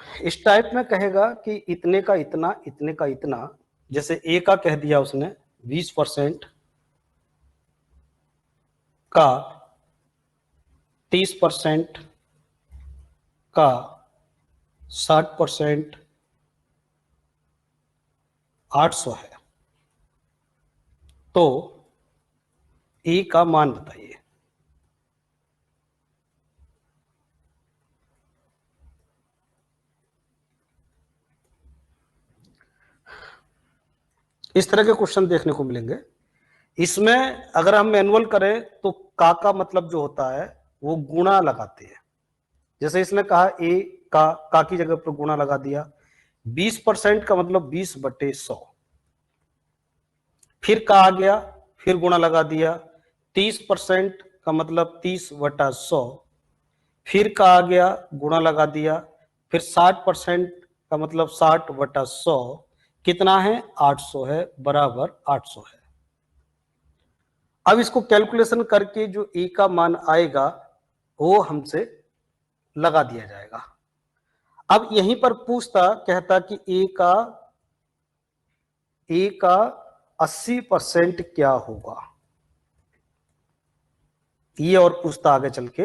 इस टाइप में कहेगा कि इतने का इतना, इतने का इतना, जैसे ए का कह दिया उसने 20% का, 30% का, 60%, 800 है, तो ए का मान बताइए। इस तरह के क्वेश्चन देखने को मिलेंगे। इसमें अगर हम मैनुअल करें तो का मतलब जो होता है वो गुणा लगाते हैं। जैसे इसने कहा ए का की जगह पर गुणा लगा दिया। 20% का मतलब 20/100, फिर का आ गया, फिर गुणा लगा दिया। 30% का मतलब 30/100, फिर का आ गया, गुणा लगा दिया। फिर 60% का मतलब 60/100, कितना है 800 है, बराबर 800 है। अब इसको कैलकुलेशन करके जो ए का मान आएगा वो हमसे लगा दिया जाएगा। अब यहीं पर पूछता, कहता कि ए का 80% क्या होगा, ये और पूछता आगे चल के।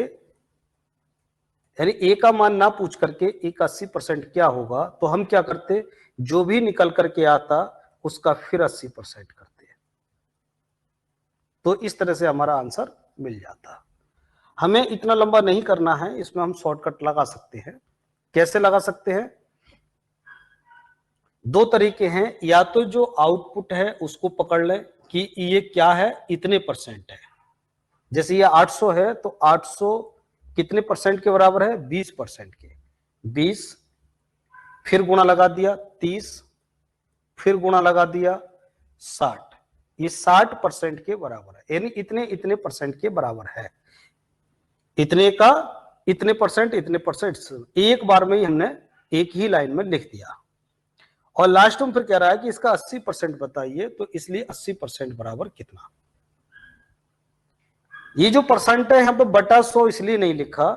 यानी ए का मान ना पूछ करके ए का 80% क्या होगा, तो हम क्या करते, जो भी निकल करके आता उसका फिर 80% करते। तो इस तरह से हमारा आंसर मिल जाता। हमें इतना लंबा नहीं करना है, इसमें हम शॉर्टकट लगा सकते हैं। कैसे लगा सकते हैं? दो तरीके हैं, या तो जो आउटपुट है उसको पकड़ लें कि ये क्या है, इतने परसेंट है। जैसे ये 800 है तो 800 कितने परसेंट के बराबर है, 20% के। 20 फिर गुणा लगा दिया 30, फिर गुणा लगा दिया 60, ये 60% के बराबर है। यानी इतने इतने परसेंट के बराबर है। इतने का इतने परसेंट, इतने परसेंट, एक बार में ही हमने एक ही लाइन में लिख दिया। और लास्ट में फिर कह रहा है कि इसका 80% बताइए, तो इसलिए 80% बराबर कितना। ये जो परसेंट है यहाँ पे बटा 100 इसलिए नहीं लिखा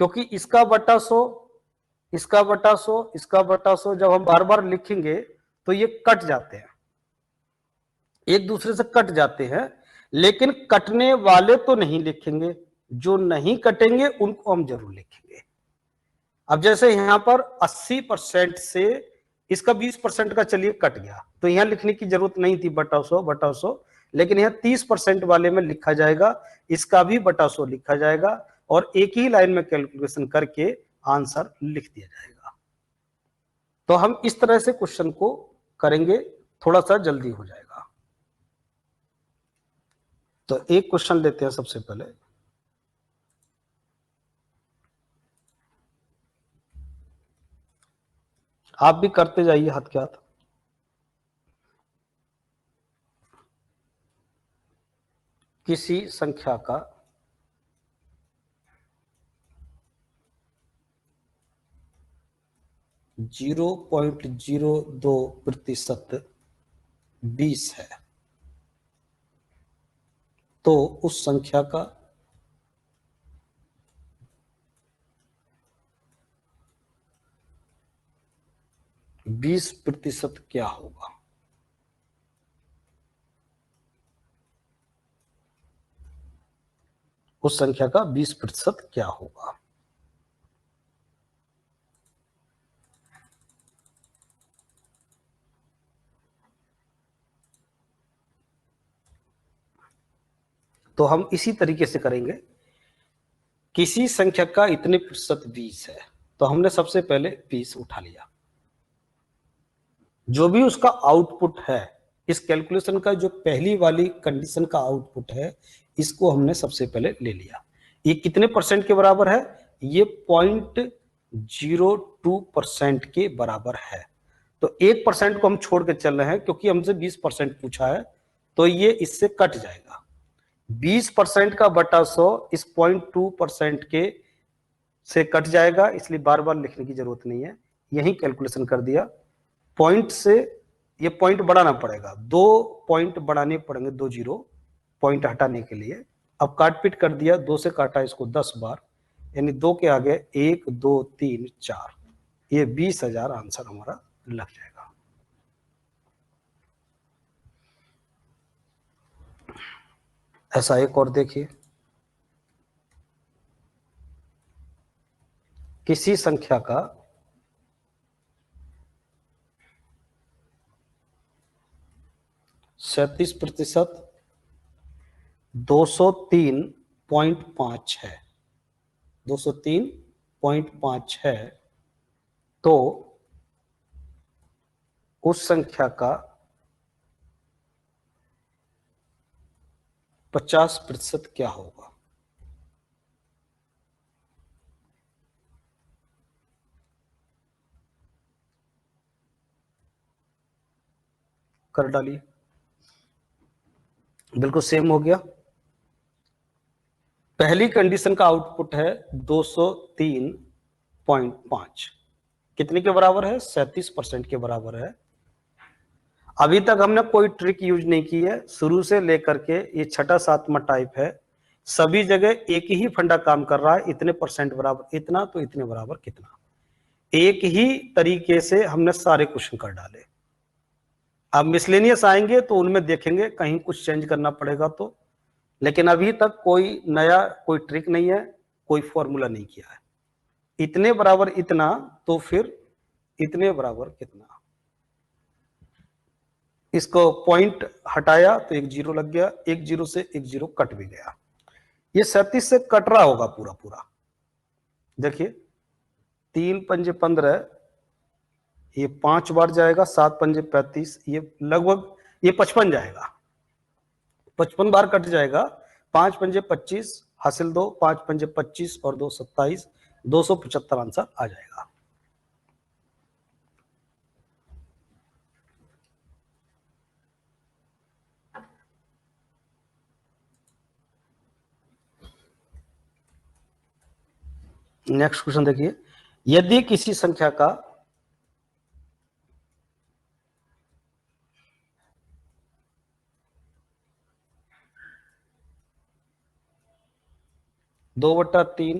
क्योंकि इसका बटा 100, इसका बटा 100, इसका बटा 100 जब हम बार बार लिखेंगे तो ये कट जाते हैं, एक दूसरे से कट जाते हैं। लेकिन कटने वाले तो नहीं लिखेंगे, जो नहीं कटेंगे उनको हम जरूर लिखेंगे। अब जैसे यहां पर 80% से इसका 20% का चलिए कट गया, तो यहां लिखने की जरूरत नहीं थी बटा 100, लेकिन यहां 30% वाले में लिखा जाएगा, इसका भी बटा 100 लिखा जाएगा, और एक ही लाइन में कैलकुलेशन करके आंसर लिख दिया जाएगा। तो हम इस तरह से क्वेश्चन को करेंगे, थोड़ा सा जल्दी हो जाएगा। तो एक क्वेश्चन लेते हैं सबसे पहले। आप भी करते जाइए हाथ के हाथ। किसी संख्या का 0.02% 20 है, तो उस संख्या का 20% क्या होगा। उस संख्या का 20% क्या होगा। तो हम इसी तरीके से करेंगे। किसी संख्या का इतने प्रतिशत 20 है, तो हमने सबसे पहले 20 उठा लिया। जो भी उसका आउटपुट है, इस कैलकुलेशन का जो पहली वाली कंडीशन का आउटपुट है, इसको हमने सबसे पहले ले लिया। ये कितने परसेंट के बराबर है, ये 0.02% के बराबर है। तो 1% को हम छोड़ के चल रहे हैं क्योंकि हमसे 20% पूछा है, तो ये इससे कट जाएगा। 20% का बटा 100 इस 0.2% के से कट जाएगा, इसलिए बार बार लिखने की जरूरत नहीं है, यही कैलकुलेशन कर दिया। पॉइंट से ये पॉइंट बढ़ाना पड़ेगा, 2 पॉइंट बढ़ाने पड़ेंगे, 2 जीरो पॉइंट हटाने के लिए। अब काट पीट कर दिया, 2 से काटा इसको 10 बार, यानी 2 के आगे 1 2 3 4, ये 20,000 आंसर हमारा लग जाएगा। ऐसा एक और देखिए, किसी संख्या का 37% 203.5 है, 203.5 है, तो उस संख्या का 50% क्या होगा? कर डालिए। बिल्कुल सेम हो गया। पहली कंडीशन का आउटपुट है 203.5, कितने के बराबर है? 37% के बराबर है। अभी तक हमने कोई ट्रिक यूज नहीं की है, शुरू से लेकर के ये छठा सातवां टाइप है, सभी जगह एक ही फंडा काम कर रहा है, इतने परसेंट बराबर इतना तो इतने बराबर कितना, एक ही तरीके से हमने सारे क्वेश्चन कर डाले। अब मिसलेनियस आएंगे तो उनमें देखेंगे कहीं कुछ चेंज करना पड़ेगा तो, लेकिन अभी तक कोई नया कोई ट्रिक नहीं है, कोई फॉर्मूला नहीं किया है। इतने बराबर इतना तो फिर इतने बराबर कितना, इसको पॉइंट हटाया तो एक जीरो लग गया, एक जीरो से एक जीरो कट भी गया। ये 37 से कट रहा होगा पूरा पूरा। देखिए 3 पंजे 15, ये 5 बार जाएगा, 7 पंजे 35, ये लगभग ये 55 जाएगा, 55 बार कट जाएगा। 5 पंजे 25 हासिल 2, 5 पंजे 25 और 2 27, 275 आंसर आ जाएगा। नेक्स्ट क्वेश्चन देखिए, यदि किसी संख्या का दो बटा तीन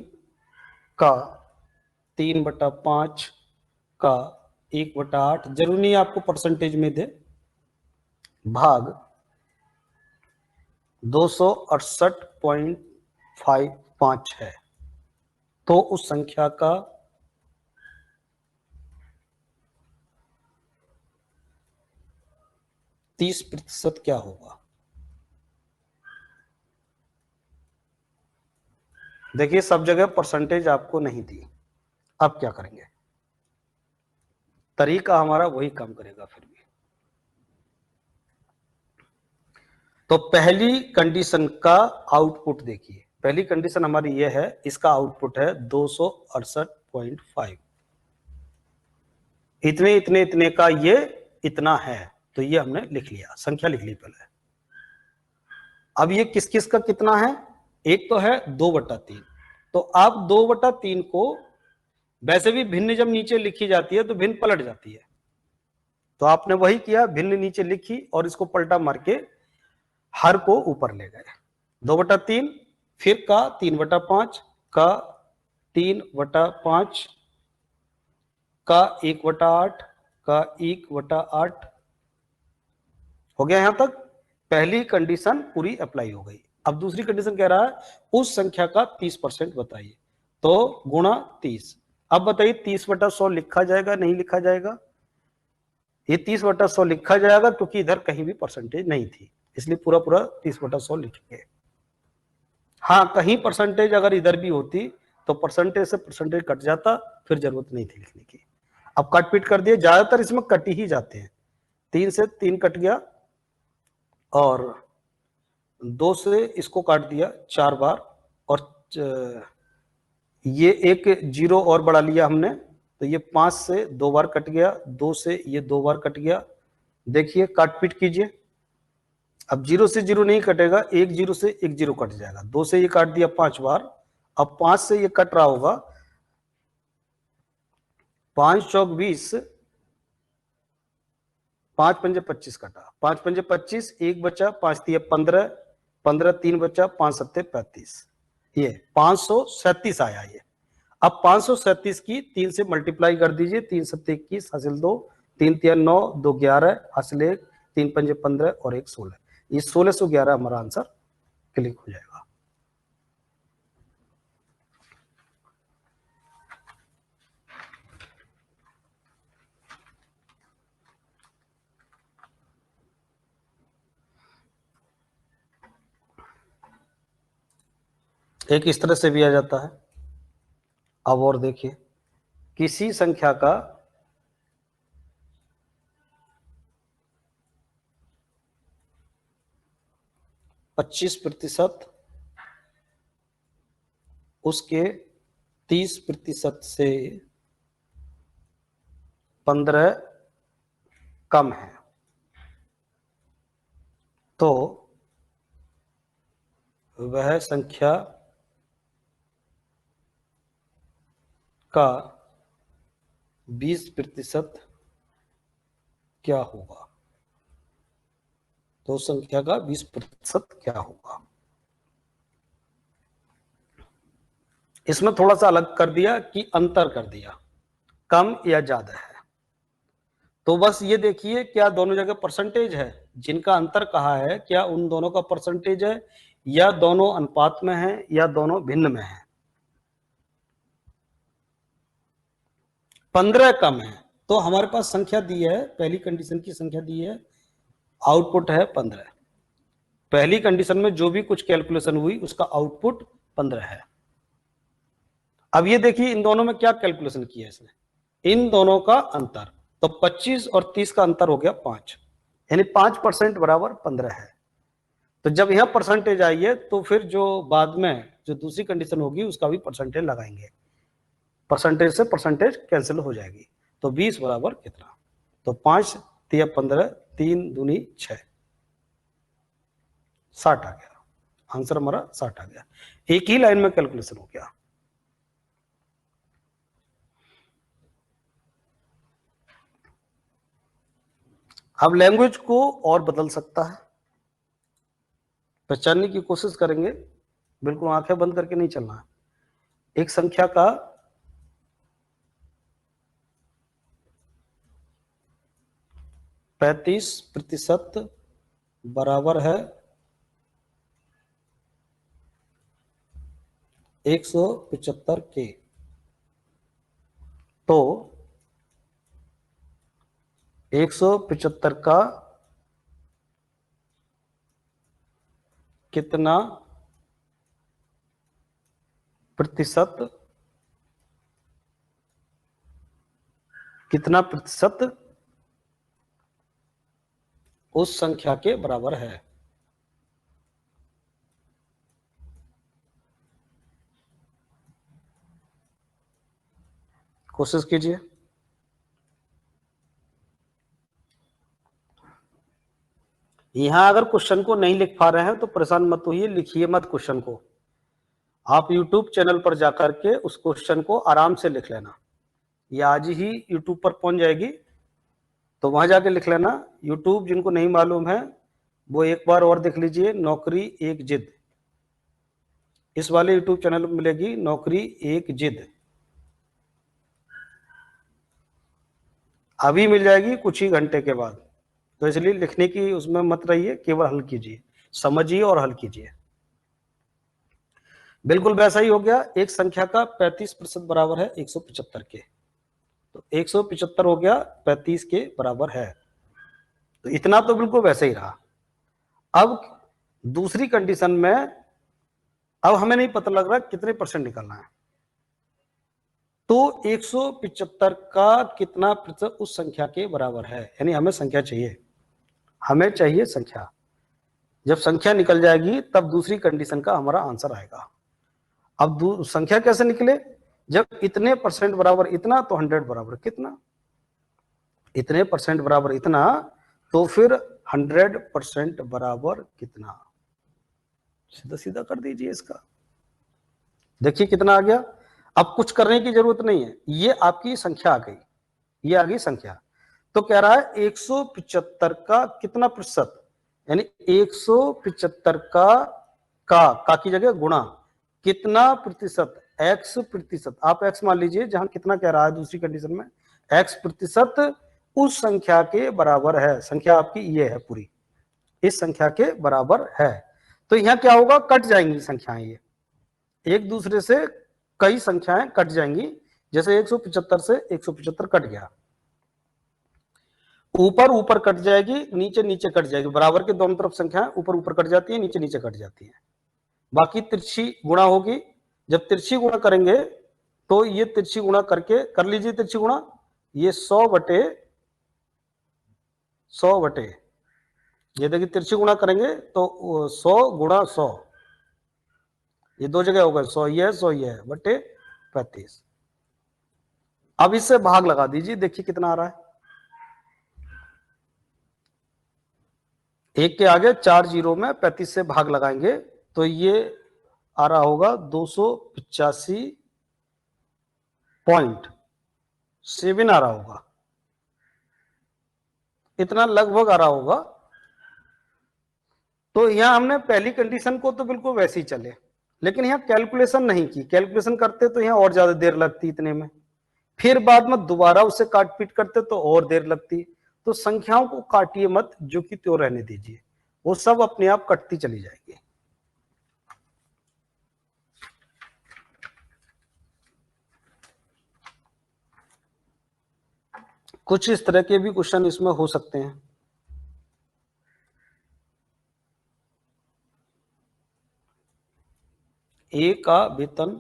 का 3/5 का 1/8, जरूरी नहीं आपको परसेंटेज में दे, भाग 268.55 है, तो उस संख्या का 30% क्या होगा? देखिए सब जगह परसेंटेज आपको नहीं दी, अब क्या करेंगे? तरीका हमारा वही काम करेगा फिर भी। तो पहली कंडीशन का आउटपुट देखिए, पहली कंडीशन हमारी ये है, इसका आउटपुट है 268.5, इतने इतने इतने का ये इतना है, तो ये हमने लिख लिया, संख्या लिख ली पहले। अब ये किस किस का कितना है? एक तो है 2/3, तो आप 2/3 को वैसे भी भिन्न जब नीचे लिखी जाती है तो भिन्न पलट जाती है, तो आपने वही किया, भिन्न नीचे लिखी और इसको पलटा मार के हर को ऊपर ले गए। 2/3 फिर का 3/5 का 3/5 का 1/8 का 1/8 हो गया। यहां तक पहली कंडीशन पूरी अप्लाई हो गई। अब दूसरी कंडीशन कह रहा है उस संख्या का 30% बताइए, तो गुणा 30। अब बताइए 30/100 लिखा जाएगा नहीं लिखा जाएगा? ये 30/100 लिखा जाएगा क्योंकि इधर कहीं भी परसेंटेज नहीं थी, इसलिए पूरा पूरा 30/100 लिखेंगे। हाँ कहीं परसेंटेज अगर इधर भी होती तो परसेंटेज से परसेंटेज कट जाता, फिर जरूरत नहीं थी लिखने की। अब कट पीट कर दिए, ज्यादातर इसमें कट ही जाते हैं। 3 से 3 कट गया और 2 से इसको काट दिया 4 बार, और ये एक जीरो और बढ़ा लिया हमने, तो ये 5 से 2 बार कट गया, 2 से ये 2 बार कट गया। देखिए काट पीट कीजिए, अब 0 से 0 नहीं कटेगा, एक जीरो से एक जीरो कट जाएगा। 2 से ये काट दिया 5 बार, अब 5 से ये कट रहा होगा, 5 चौक 20, 5 पंजे 25 कटा, 5 पंजे 25, एक बचा, 5 दिया 15, 15 3 बचा, 5 सत्ते 35, ये 537 आया ये। अब 537 की 3 से मल्टीप्लाई कर दीजिए, 3 7 21 हासिल 2, 3 3 9, 2 11 हासिल 1, 3 5 15 और 1 16। ये 1611 हमारा आंसर क्लिक हो जाएगा। एक इस तरह से भी आ जाता है। अब और देखिए, किसी संख्या का 25% उसके 30% से 15 कम है, तो वह संख्या का 20% क्या होगा? तो संख्या का 20% क्या होगा? इसमें थोड़ा सा अलग कर दिया कि अंतर कर दिया, कम या ज्यादा है। तो बस ये देखिए, क्या दोनों जगह परसेंटेज है? जिनका अंतर कहा है, क्या उन दोनों का परसेंटेज है, या दोनों अनुपात में है, या दोनों भिन्न में है? 15 कम है, तो हमारे पास संख्या दी है, पहली कंडीशन की संख्या दी है, आउटपुट है 15। पहली कंडीशन में जो भी कुछ कैलकुलेशन हुई उसका आउटपुट 15 है। अब ये देखिए, इन दोनों में क्या कैलकुलेशन किया है इसने, इन दोनों का अंतर, तो 25 और 30 का अंतर हो गया 5, यानी 5% बराबर 15 है। तो जब यहां परसेंटेज आई है, तो फिर जो बाद में जो दूसरी कंडीशन होगी उसका भी परसेंटेज लगाएंगे, परसेंटेज से परसेंटेज कैंसिल हो जाएगी। तो 20 बराबर कितना? तो 5 तिया 15, 3 दूनी 6, 60 आ गया आंसर हमारा, 60 आ गया। एक ही लाइन में कैलकुलेशन हो गया। अब लैंग्वेज को और बदल सकता है, पहचानने की कोशिश करेंगे, बिल्कुल आंखें बंद करके नहीं चलना है। एक संख्या का 35% बराबर है 175 के, तो 175 का कितना प्रतिशत, कितना प्रतिशत उस संख्या के बराबर है? कोशिश कीजिए। यहां अगर क्वेश्चन को नहीं लिख पा रहे हैं तो परेशान मत होइए, लिखिए मत क्वेश्चन को, आप YouTube चैनल पर जाकर के उस क्वेश्चन को आराम से लिख लेना, ये आज ही YouTube पर पहुंच जाएगी, तो वहां जाके लिख लेना। YouTube जिनको नहीं मालूम है वो एक बार और देख लीजिए, नौकरी एक जिद, इस वाले YouTube चैनल में मिलेगी नौकरी एक जिद, अभी मिल जाएगी कुछ ही घंटे के बाद। तो इसलिए लिखने की उसमें मत रहिए, केवल हल कीजिए, समझिए और हल कीजिए। बिल्कुल वैसा ही हो गया, एक संख्या का 35% बराबर है 175 के, तो 175 हो गया 35 के बराबर है, तो इतना तो बिल्कुल वैसे ही रहा। अब दूसरी कंडीशन में, अब हमें नहीं पता लग रहा कितने परसेंट निकालना है, तो 175 का कितना प्रतिशत उस संख्या के बराबर है, यानी हमें संख्या चाहिए, हमें चाहिए संख्या। जब संख्या निकल जाएगी तब दूसरी कंडीशन का हमारा आंसर आएगा। अब संख्या कैसे निकले, जब इतने परसेंट बराबर इतना, तो 100 बराबर कितना, इतने परसेंट बराबर इतना, तो फिर 100% बराबर कितना, सीधा सीधा कर दीजिए इसका। देखिए कितना आ गया। अब कुछ करने की जरूरत नहीं है, ये आपकी संख्या आ गई, ये आ गई संख्या। तो कह रहा है 175 का कितना प्रतिशत, यानी 175 का की जगह गुणा कितना प्रतिशत, x प्रतिशत, आप x मान लीजिए, जहां कितना कह रहा है दूसरी कंडीशन में, x प्रतिशत उस संख्या के बराबर है, संख्या आपकी ये है पूरी, इस संख्या के बराबर है। तो यहां क्या होगा, कट जाएंगी संख्याएं, ये एक दूसरे से कई संख्याएं कट जाएंगी। जैसे 175 से 175 कट गया, ऊपर ऊपर कट जाएगी, नीचे नीचे कट जाएगी, बराबर के दोनों तरफ संख्याएं ऊपर ऊपर कट जाती है, नीचे नीचे कट जाती है। बाकी तिरछी गुणा होगी, जब तिरछी गुणा करेंगे तो ये तिरछी गुणा करके, कर लीजिए तिरछी गुणा, ये 100/100, ये देखिए तिरछी गुणा करेंगे तो 100 गुणा 100, ये दो जगह होगा, 100 ये है 100 ये है, बटे 35। अब इससे भाग लगा दीजिए, देखिए कितना आ रहा है, एक के आगे 4 जीरो में 35 से भाग लगाएंगे तो ये आ रहा होगा 285.7 आ रहा होगा, इतना लगभग आ रहा होगा। तो यहां हमने पहली कंडीशन को तो बिल्कुल वैसे ही चले, लेकिन यहां कैलकुलेशन नहीं की, कैलकुलेशन करते तो यहां और ज्यादा देर लगती इतने में, फिर बाद में दोबारा उसे काट पीट करते तो और देर लगती। तो संख्याओं को काटिए मत, जो कि त्यों रहने दीजिए, वो सब अपने आप कटती चली जाएगी। कुछ इस तरह के भी क्वेश्चन इसमें हो सकते हैं। ए का वेतन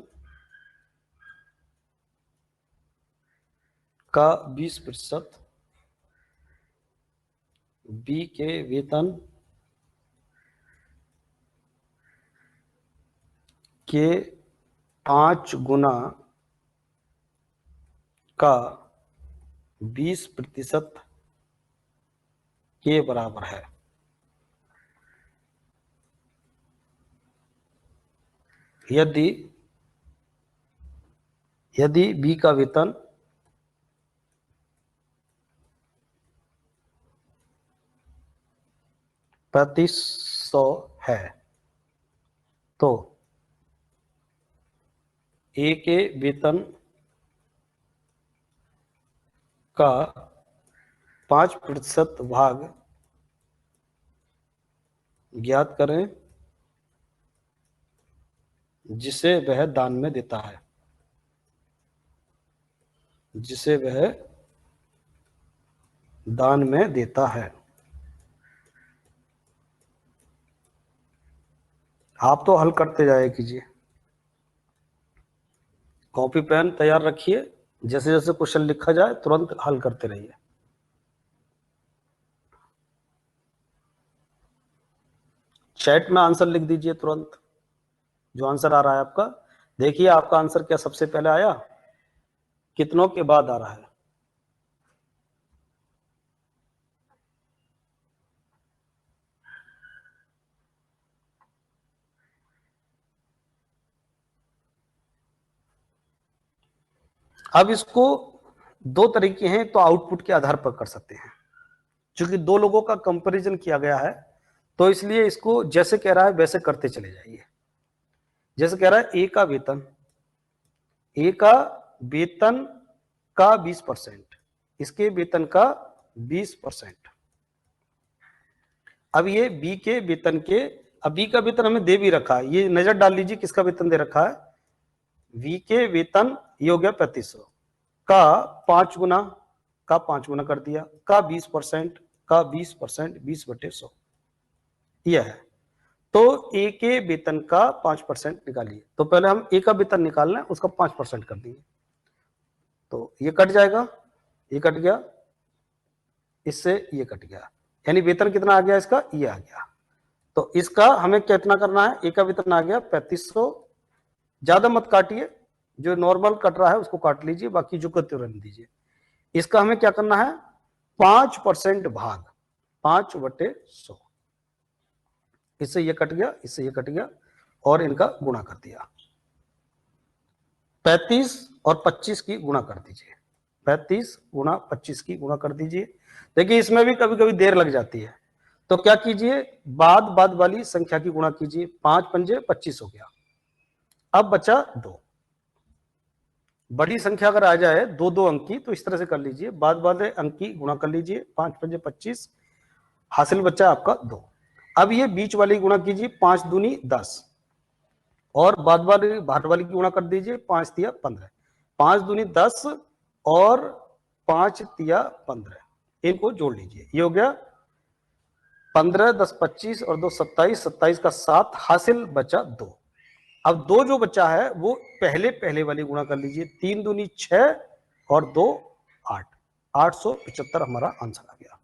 का 20%, बी के वेतन के 5 गुना का 20% के बराबर है। यदि बी का वेतन 3500 है तो ए के वेतन का 5% भाग ज्ञात करें जिसे वह दान में देता है, जिसे वह दान में देता है। आप तो हल करते जाए कीजिए, कॉपी पेन तैयार रखिए, जैसे जैसे क्वेश्चन लिखा जाए तुरंत हल करते रहिए। चैट में आंसर लिख दीजिए तुरंत, जो आंसर आ रहा है आपका। देखिए आपका आंसर क्या सबसे पहले आया, कितनों के बाद आ रहा है। अब इसको दो तरीके हैं, तो आउटपुट के आधार पर कर सकते हैं, क्योंकि दो लोगों का कंपैरिजन किया गया है, तो इसलिए इसको जैसे कह रहा है वैसे करते चले जाइए। जैसे कह रहा है ए का वेतन का 20%, इसके वेतन का 20%। अब ये बी के वेतन के, अब बी का वेतन हमें दे भी रखा है, ये नजर डाल लीजिए किसका वेतन दे रखा है, वी के वेतन, ये हो गया 3500 का 5 गुना कर दिया, का 20% का 20%, 20/100 यह है। तो ए के वेतन का 5% निकालिए, तो पहले हम ए का वेतन निकालना है, उसका 5% कर देंगे, तो ये कट जाएगा, ये कट गया, इससे ये कट गया, यानी वेतन कितना आ गया इसका, ये आ गया। तो इसका हमें कितना करना है, ए का वेतन आ गया 3500, ज्यादा मत काटिए, जो नॉर्मल कट रहा है उसको काट लीजिए, बाकी जो करते रहने दीजिए। इसका हमें क्या करना है, 5% भाग 5/100, इससे ये कट गया, इससे ये कट गया, और इनका गुणा कर दिया। 35 और 25 की गुणा कर दीजिए, 35 गुणा 25 की गुणा कर दीजिए। देखिए इसमें भी कभी कभी देर लग जाती है, तो क्या कीजिए, बाद वाली संख्या की गुणा कीजिए, 5 पंजे 25 हो गया, अब बचा 2, बड़ी संख्या अगर आ जाए दो दो अंक की तो इस तरह से कर लीजिए, बाद वाले अंक की गुणा कर लीजिए, 5 पंजे 25, हासिल बच्चा आपका 2। अब ये बीच वाली गुणा कीजिए, 5 दूनी 10, और बाद वाली बाहर वाली की गुणा कर दीजिए, 5 तिया 15, 5 दूनी 10 और 5 तिया 15, इनको जोड़ लीजिए, ये हो गया 15, 10 25 और 2 27, 27 का 7, हासिल बचा 2। अब 2 जो बचा है वो पहले पहले वाली गुणा कर लीजिए, 3 दूनी 6 और 2 8, 875 हमारा आंसर आ गया।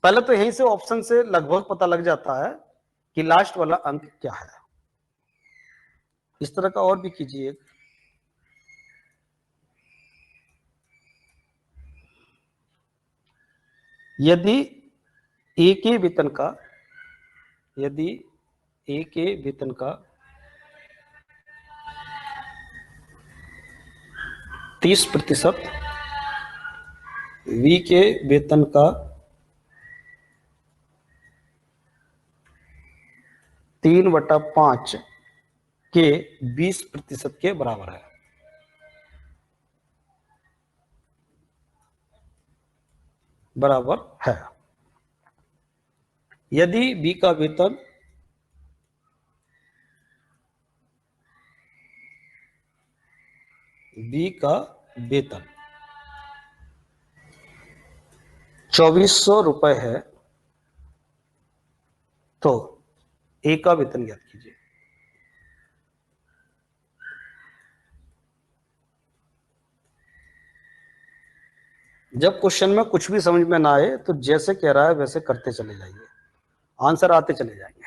पहले तो यहीं से ऑप्शन से लगभग पता लग जाता है कि लास्ट वाला अंक क्या है। इस तरह का और भी कीजिए। यदि ए के वेतन का, यदि ए के वेतन का 30%, बी के वेतन का 3/5 के 20% के बराबर है, बराबर है। यदि बी का वेतन बी का वेतन 2400 रुपए है तो ए का वेतन ज्ञात कीजिए। जब क्वेश्चन में कुछ भी समझ में ना आए तो जैसे कह रहा है वैसे करते चले जाइए, आंसर आते चले जाएंगे।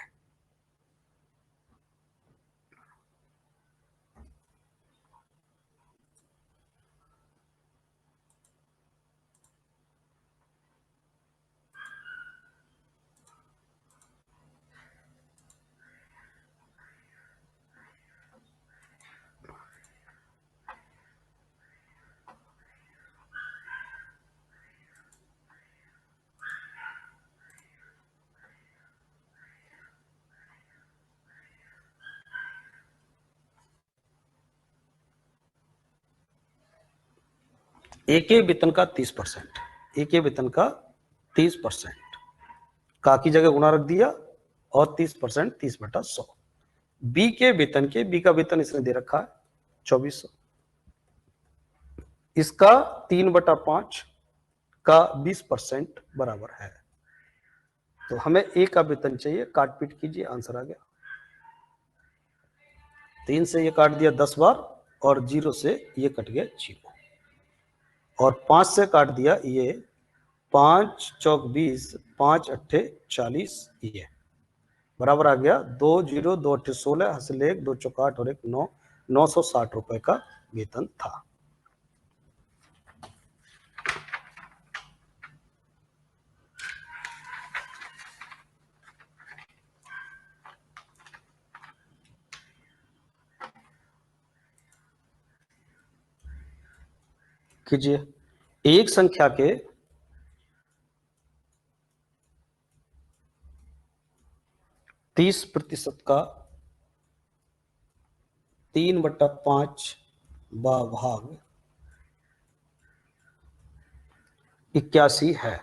ए के वेतन का 30%, ए के वेतन का 30% का की जगह गुणा रख दिया और 30%, 30/100। बी के वेतन के, बी का वेतन इसने दे रखा है 2400, इसका 3/5 का 20% बराबर है। तो हमें ए का वेतन चाहिए, काट पीट कीजिए, आंसर आ गया। 3 से ये काट दिया 10 बार और 0 से ये कट गया 0, और 5 से काट दिया ये 5 चौक 20, 5 अट्ठे 40, ये बराबर आ गया 2 0 2 अट्ठे 16, हासिल 1, 2 चौक 8 और 1 9, 960 रुपए का वेतन था। कीजिए। एक संख्या के 30% का 3/5 भाग 81 है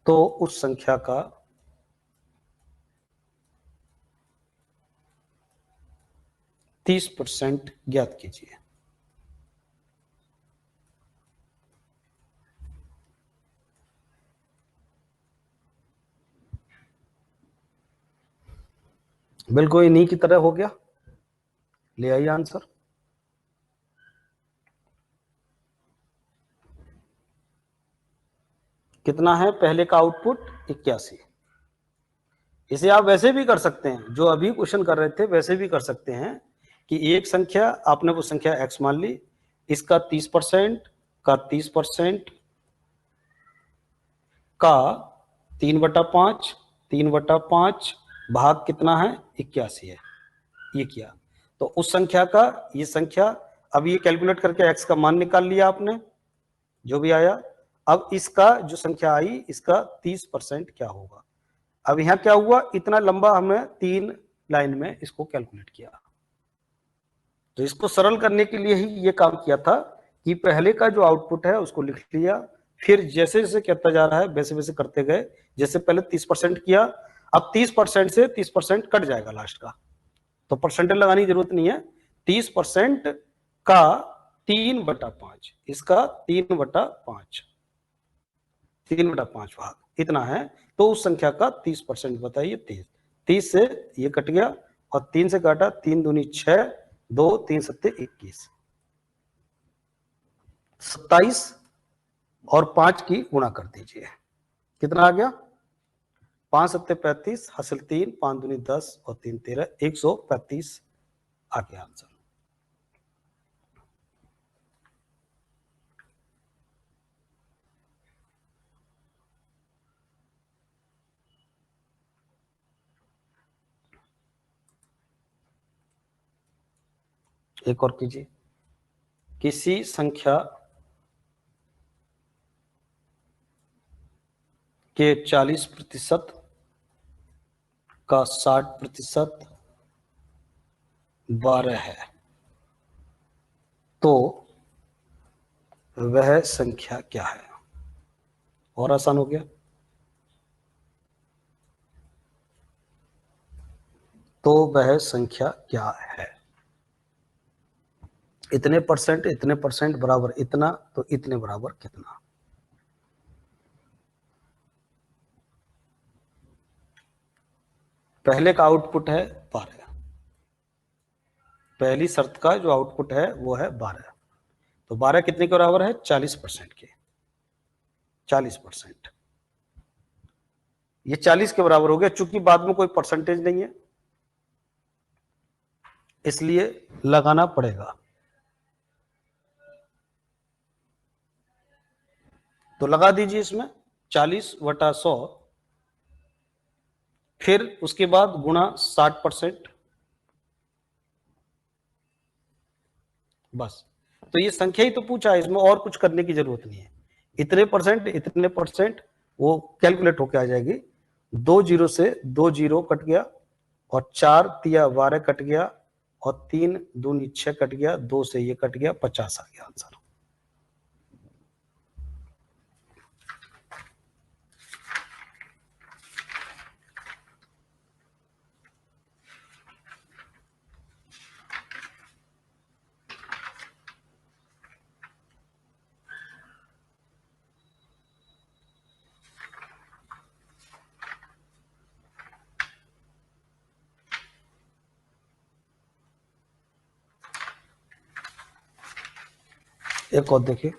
तो उस संख्या का 30% ज्ञात कीजिए। बिल्कुल इन्हीं की तरह हो गया, ले आइए आंसर। कितना है पहले का आउटपुट 81। इसे आप वैसे भी कर सकते हैं, जो अभी क्वेश्चन कर रहे थे वैसे भी कर सकते हैं कि एक संख्या, आपने वो संख्या x मान ली, इसका 30% का 30% का 3/5, 3/5 भाग कितना है 81 है, ये किया। तो उस संख्या का ये संख्या, अब ये कैलकुलेट करके x का मान निकाल लिया आपने जो भी आया। अब इसका जो संख्या आई इसका 30% क्या होगा। अब यहां क्या हुआ, इतना लंबा हमने 3 लाइन में इसको कैलकुलेट किया। तो इसको सरल करने के लिए ही ये काम किया था कि पहले का जो आउटपुट है उसको लिख लिया, फिर जैसे जैसे कहता जा रहा है वैसे वैसे करते गए। जैसे पहले 30% किया, अब 30% से 30% कट जाएगा लास्ट का, तो परसेंटेज लगाने की जरूरत नहीं है। 30% का 3/5, इसका 3/5, 3/5 भाग इतना है। तो उस संख्या का 30% बताइए। 30 से ये कट गया और 3 से काटा, 3 दूनी 6, 2 3 सत्ते 21, 27 और 5 की गुणा कर दीजिए, कितना आ गया? 5 सत्ते 35, हासिल 3, 5 दूनी 10 और 3 13, 135 आ गया आंसर। एक और कीजिए। किसी संख्या के 40% का 60% 12 है, तो वह संख्या क्या है? और आसान हो गया। तो वह संख्या क्या है? इतने परसेंट बराबर इतना, तो इतने बराबर कितना? पहले का आउटपुट है 12, पहली शर्त का जो आउटपुट है वो है 12, तो 12 कितने के बराबर है? 40% के। 40%, ये 40 के बराबर हो गया। चूंकि बाद में कोई परसेंटेज नहीं है इसलिए लगाना पड़ेगा। तो लगा दीजिए इसमें 40/100, फिर उसके बाद गुणा 60%, बस। तो ये संख्या ही तो पूछा है, इसमें और कुछ करने की जरूरत नहीं है। इतने परसेंट वो कैलकुलेट होके आ जाएगी। 2 जीरो से 2 जीरो कट गया, और 4 तिया 12 कट गया, और 3 दूनी 6 कट गया, 2 से ये कट गया, 50 आ गया आंसर। एक और देखिए।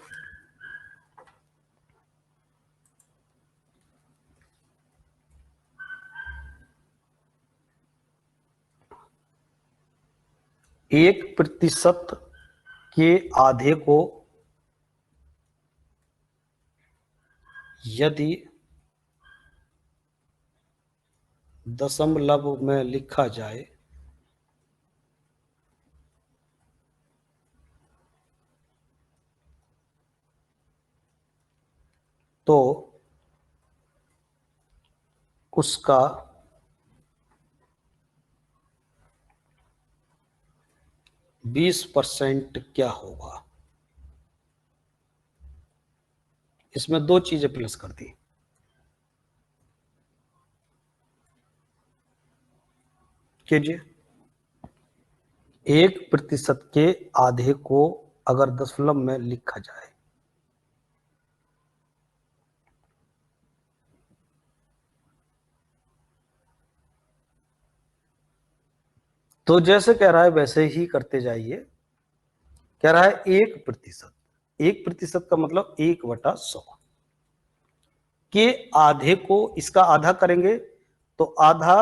एक प्रतिशत के आधे को यदि दशमलव में लिखा जाए तो उसका 20% क्या होगा? इसमें दो चीजें प्लस कर दी। कीजिए। 1% के आधे को अगर दशमलव में लिखा जाए तो जैसे कह रहा है वैसे ही करते जाइए। कह रहा है 1%, 1% का मतलब 1/100 के आधे को, इसका आधा करेंगे तो आधा,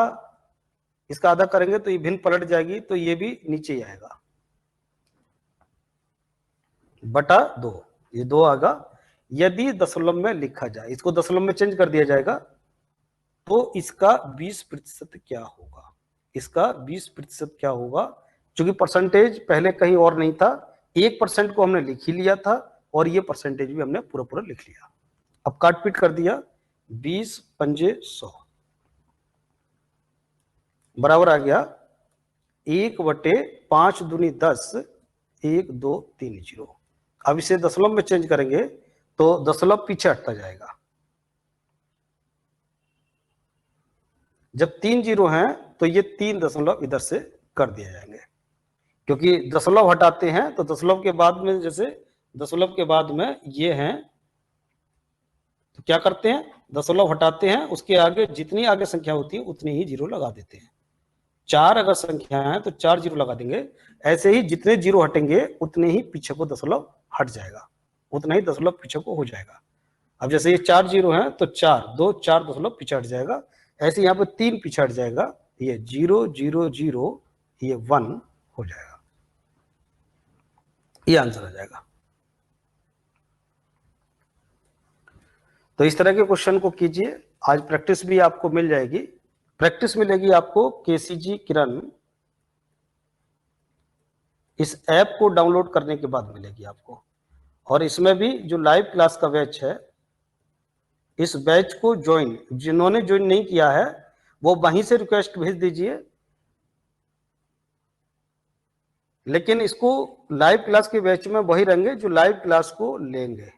इसका आधा करेंगे तो ये भिन्न पलट जाएगी, तो ये भी नीचे ही आएगा, बटा 2, ये 2 आएगा। यदि दशमलव में लिखा जाए, इसको दशमलव में चेंज कर दिया जाएगा, तो इसका 20% क्या होगा? इसका 20% क्या होगा? क्योंकि परसेंटेज पहले कहीं और नहीं था, 1% को हमने लिख ही लिया था, और ये परसेंटेज भी हमने पूरा पूरा लिख लिया। अब काट पीट कर दिया, 20 पंजे 100 बराबर आ गया 1/5 दूनी 10, 1 2 3 0। अब इसे दशमलव में चेंज करेंगे तो दशमलव पीछे हटता जाएगा। जब 3 जीरो हैं तो ये 3 दशमलव इधर से कर दिए जाएंगे, क्योंकि दशमलव हटाते हैं तो दशमलव के बाद में, जैसे दशमलव के बाद में ये हैं तो क्या करते हैं, दशमलव हटाते हैं, उसके आगे जितनी आगे संख्या होती है उतनी ही जीरो लगा देते हैं। 4 अगर संख्या है तो 4 जीरो लगा देंगे। ऐसे ही जितने जीरो हटेंगे उतने ही पीछे को दशमलव हट जाएगा, उतना ही दशमलव पीछे को हो जाएगा। अब जैसे ये 4 जीरो है तो 4 2 4 दशमलव पीछे हट जाएगा। ऐसे यहाँ पे 3 पीछे हट जाएगा, ये 0 0 0 ये 1 हो जाएगा, ये आंसर आ जाएगा। तो इस तरह के क्वेश्चन को कीजिए। आज प्रैक्टिस भी आपको मिल जाएगी। प्रैक्टिस मिलेगी आपको केसीजी किरण, इस ऐप को डाउनलोड करने के बाद मिलेगी आपको। और इसमें भी जो लाइव क्लास का बैच है, इस बैच को ज्वाइन, जिन्होंने ज्वाइन नहीं किया है वो वहीं से रिक्वेस्ट भेज दीजिए, लेकिन इसको लाइव क्लास के बैच में वही रहेंगे जो लाइव क्लास को लेंगे,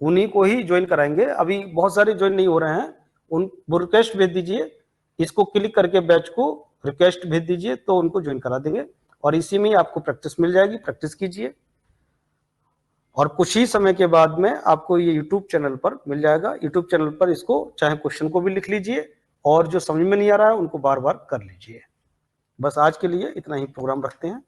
उन्हीं को ही ज्वाइन कराएंगे। अभी बहुत सारे ज्वाइन नहीं हो रहे हैं, उन वो रिक्वेस्ट भेज दीजिए, इसको क्लिक करके बैच को रिक्वेस्ट भेज दीजिए तो उनको ज्वाइन करा देंगे। और इसी में ही आपको प्रैक्टिस मिल जाएगी, प्रैक्टिस कीजिए। और कुछ ही समय के बाद में आपको ये यूट्यूब चैनल पर मिल जाएगा। यूट्यूब चैनल पर इसको चाहे क्वेश्चन को भी लिख लीजिए और जो समझ में नहीं आ रहा है उनको बार बार कर लीजिए। बस आज के लिए इतना ही प्रोग्राम रखते हैं।